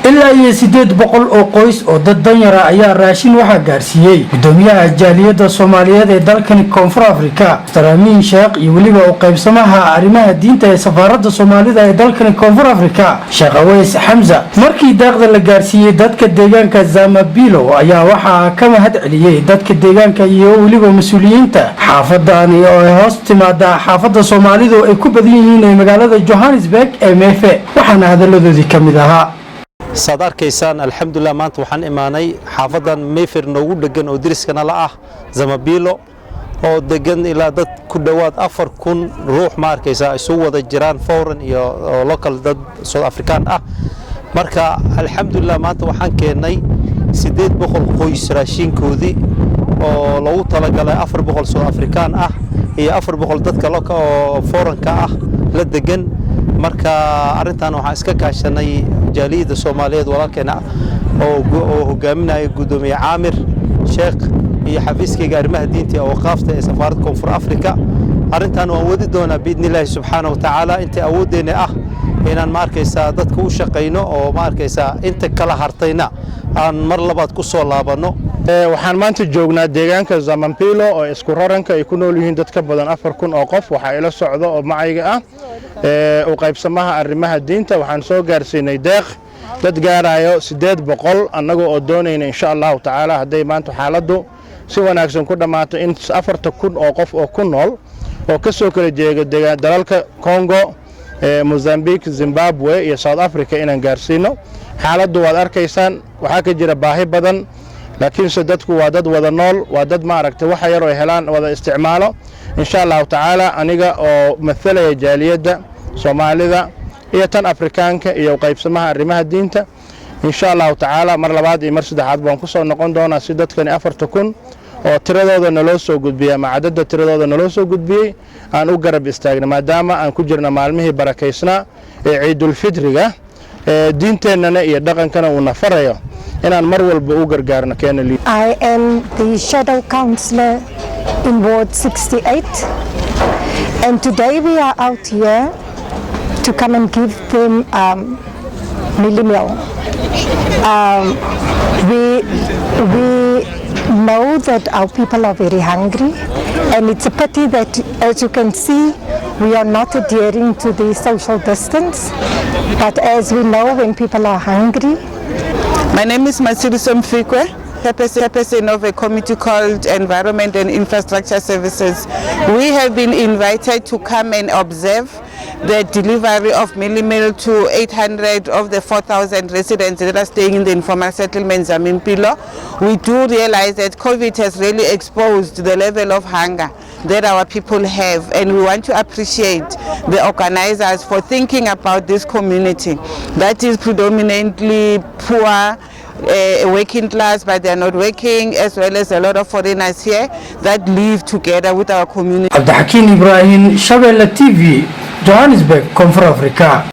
ilaa iyo 800 oo qoys oo dad danyar ah ayaa raashin waxa gaarsiiyay gudoomiyaha jaaliyadda Soomaaliyeed ee dalkani Koonfur Afrika Taraamiin Sheekh iyo waliba oo qaybsamaha arrimaha diinta ee safaaradda Soomaalida ee dalkani Koonfur Afrika Sheekh Aweys Hamza markii daaqda la gaarsiiyay dadka deegaanka Zamabilo ayaa waxa ka mahad celiyay dadka deegaanka iyo waliba mas'uuliyiinta xaafadani oo hoos timaada xaafadda Soomaalidu ay ku badan yihiin magaalada Johannesburg ee Meefe waxaana hadaladoodii kamid ahaa sadarkaysan alxamdulillah maanta waxaan imaanay xaafadan Meefer noogu degan oo diriskana la ah Zamabilo oo degan ilaa dad ku dhawaad 4000 ruux ma arkaysa isugu wada jiraan foreign iyo local dad South African ah marka alxamdulillah maanta waxaan keenay 800 qoys raashinkoodii oo lagu talagalay 400 South African ah iyo 400 dadka local oo foreign ka ah la degan marka arintan waxaan iska kaashanay jaaliyadda Soomaaliyeed walaalkeena oo hogaaminaya gudoomiye Caamir Sheekh iyo xafiiskayga arrimaha diinta oo qaafta ee safaaradda Koonfur Afrika arintan waan wadi doonaa biidnillaahi subxaanahu wa ta'aala inta awoodeena ah inaan ma arkaysaa dadka u shaqeyno oo ma arkaysaa inta kala hartayna aan mar labaad ku soo laabano waxaan maanta joognaa deegaanka Zamabilo oo isku raranka ay ku nool yihiin dad ka badan 4000 oo qof waxa ila socdo oo macayga ah oo qaybsamaha arrimaha diinta waxaan soo gaarsiinay deeq dad gaarayo 800 anagoo oo doonayna insha Allah ta'ala haday maanta xaaladdu si wanaagsan ku dhamaato in 4000 oo qof oo ku nool oo ka soo kala jeega dalalka Congo Mozambique Zimbabwe iyo South Africa inaan gaarsiino xaaladdu waad arkaysaan waxa ka jira baahi badan laakiin dadku waa dad wada nool waa dad ma aragtay waxa yar oo helaan wada isticmaalo insha Allah ta'ala aniga oo mathalaya jaaliyadda Soomaalida iyo tan Afrikaanka iyo qaybsamaha arrimaha diinta insha Allah ta'ala mar labaad iyo mar saddexaad baan ku soo noqon doonaa si dadkani 4000 oo tiradooda naloo soo gudbiyay maadada tiradooda naloo soo gudbiyay aan u garab istaagna maadaama aan ku jirna maalmihii barakaysna ee Ciidul Fidriga diinteennana iyo dhaqankana uu nafarayo inaan mar walba u gargaarno keenali I am the shadow counselor in ward 68 and today we are out here to come and give them mealie meal. We know that our people are very hungry and it's a pity that, as you can see, we are not adhering to the social distance, but as we know, when people are hungry. My name is Masiriso Mfikwe, chairperson of a committee called Environment and Infrastructure Services. We have been invited to come and observe the delivery of mealie meal to 800 of the 4,000 residents that are staying in the informal settlement Zamabilo. We do realize that COVID has really exposed the level of hunger that our people have, and we want to appreciate the organizers for thinking about this community that is predominantly poor, working class, but they are not working, as well as a lot of foreigners here that live together with our community. Abdulhakim Ibrahim, Shabelle TV, Johannesburg, Koonfur Afrika.